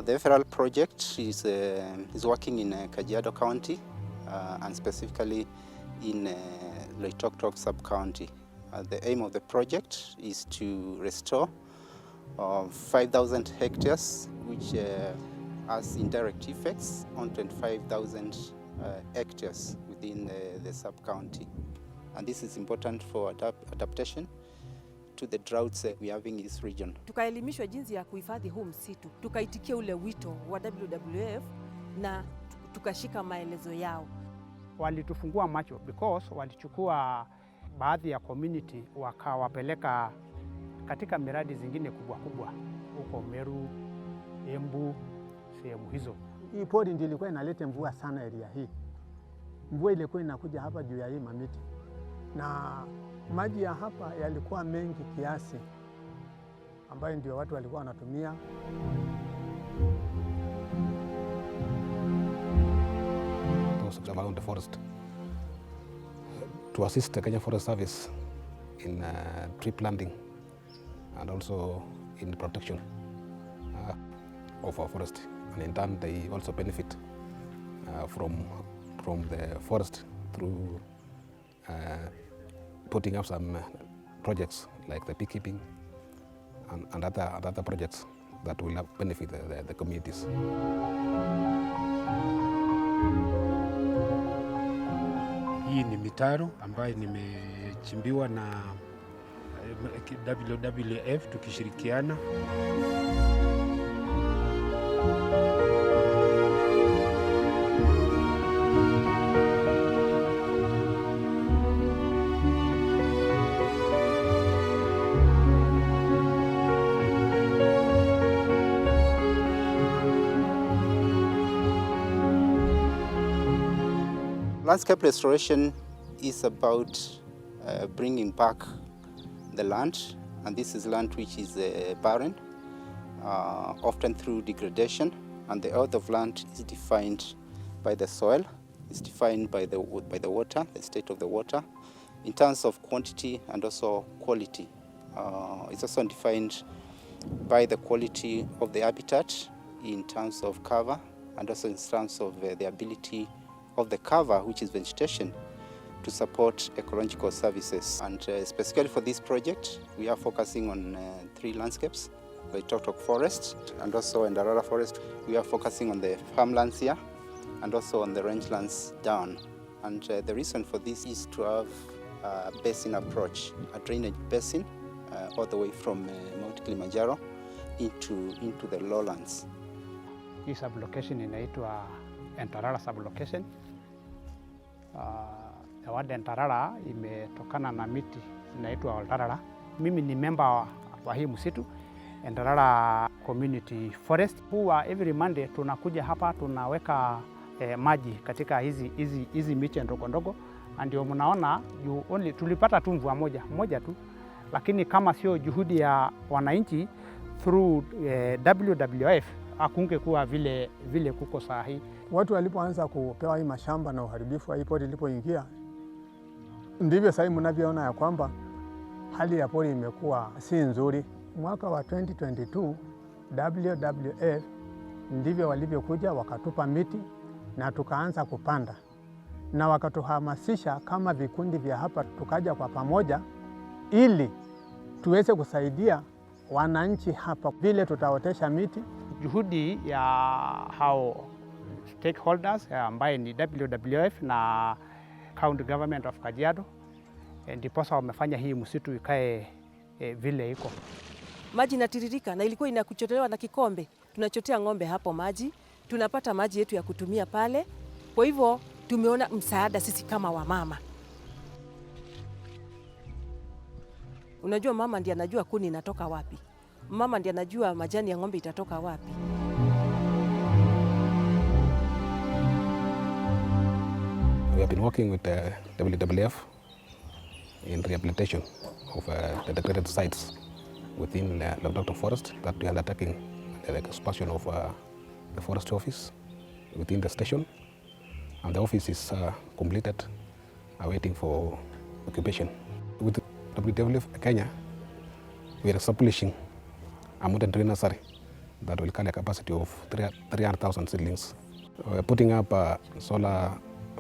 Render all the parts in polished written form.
The FRL project is working in Kajiado County and specifically in Loitokitok sub-county. The aim of the project is to restore 5,000 hectares, which has indirect effects on 25,000 hectares within the sub-county. And this is important for adaptation to the droughts we have in this region. Tukaelimishwa jinsi ya kuhifadhi huu msitu, tukaitikia ule wito wa WWF na tukashika maelezo yao. Walitufungua macho because walichukua baadhi ya community wakawapeleka katika miradi zingine kubwa kubwa huko Meru, Embu, sehemu hizo. Hii pori ndio ilikuwa inaleta mvua sana area hii. Mvua ilikuwa inakuja hapa juu ya hii mamiti. Na maji ya hapa yalikuwa mengi kiasi ambayo ndio watu walikuwa wanatumia. Around the forest to assist the Kenya Forest Service in tree planting and also in the protection of our forest, and in turn they also benefit from the forest through putting up some projects like the beekeeping and other projects that will benefit the communities. Hii ni mitaro ambayo nimechimbiwa na WWF tukishirikiana. Landscape restoration is about bringing back the land, and this is land which is barren, often through degradation, and the earth of land is defined by the soil, it's defined by the water, the state of the water, in terms of quantity and also quality. It's also defined by the quality of the habitat in terms of cover and also in terms of the ability of the cover, which is vegetation, to support ecological services. And specifically for this project, we are focusing on 3 landscapes: Loitokitok Forest and also Entarara Forest. We are focusing on the farmlands here and also on the rangelands down. And the reason for this is to have a basin approach, a drainage basin all the way from Mount Kilimanjaro into the lowlands. Hii sublocation inaitwa Entarara sublocation. The word Entarara imetokana na miti inaitwa Entarara. Mimi ni member wa hii msitu Entarara Community Forest. Huwa every Monday tunakuja hapa tunaweka maji katika hizi miche ndogo ndogo, ndio mnaona tulipata tu mvua moja tu, lakini kama sio juhudi ya wananchi through WWF hakungekuwa vile kuko sahi. Watu walipoanza kupewa hii mashamba na uharibifu wa hii pori ilipoingia, ndivyo sasa mnavyoona ya kwamba hali ya pori imekuwa si nzuri. Mwaka wa 2022 WWF ndivyo walivyokuja wakatupa miti na tukaanza kupanda, na wakatuhamasisha kama vikundi vya hapa, tukaja kwa pamoja ili tuweze kusaidia wananchi hapa vile tutaotesha miti. Juhudi ya hao stakeholders ambaye ni WWF na County Government of Kajiado, ndiposa wamefanya hii msitu ikae vile iko. Maji inatiririka na ilikuwa inakuchotewa na kikombe. Tunachotea ng'ombe hapo maji, tunapata maji yetu ya kutumia pale. Kwa hivyo tumeona msaada sisi kama wamama. Unajua mama ndiye anajua kuni inatoka wapi. Mama ndiye anajua majani ya ng'ombe itatoka wapi. We have been working with the WWF in rehabilitation of the degraded sites within the Loitokitok Forest that we are undertaking the expansion of the forest office within the station, and the office is completed, waiting for occupation. With WWF Kenya, we are establishing a modern tree nursery that will carry a capacity of 300,000 seedlings. We're putting up a solar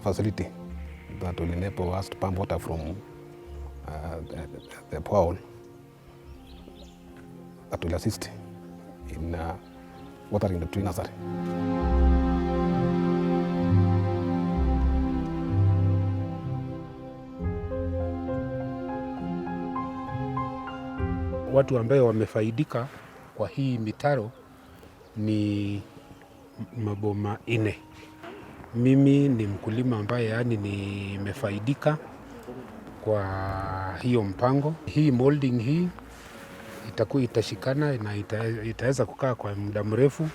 facility that will enable us to pump water from the borehole that will assist in watering the tree nursery. Watu ambao wamefaidika kwa hii mitaro ni maboma 4. Mimi ni mkulima ambaye yani nimefaidika kwa hiyo mpango. Hii molding hii itashikana na itaweza kukaa kwa muda mrefu,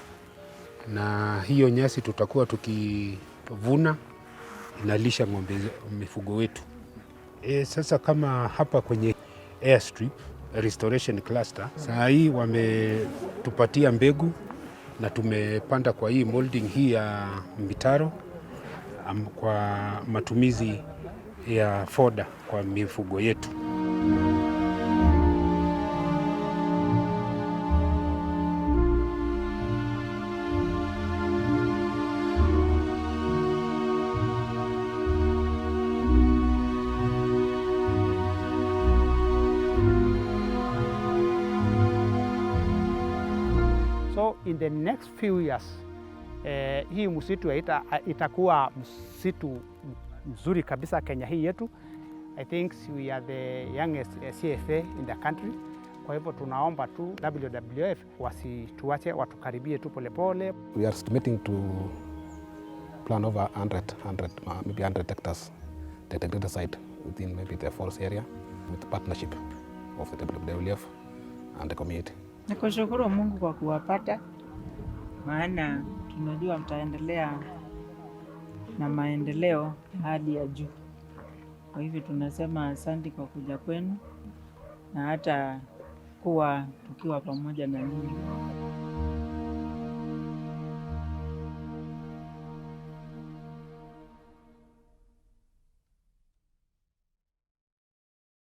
na hiyo nyasi tutakuwa tukivuna inalisha mifugo wetu. Sasa kama hapa kwenye airstrip restoration cluster, saa hii wametupatia mbegu na tumepanda kwa hii molding hii ya mitaro kwa matumizi ya foda kwa mifugo yetu. So in the next few years, hii msitu itakuwa msitu mzuri kabisa Kenya hii yetu. I think we are the youngest CFA in the country. Kwa hivyo tunaomba tu WWF wasituache, watukaribie tu polepole. We are estimating to plan over 100 hectares degraded site within maybe the forest area with the partnership of the WWF and the community. Nikushukuru Mungu kwa kuwapata, maana tunajua mtaendelea na maendeleo hadi ya juu. Kwa hivyo tunasema asante kwa kuja kwenu na hata kuwa tukiwa pamoja na ninyi.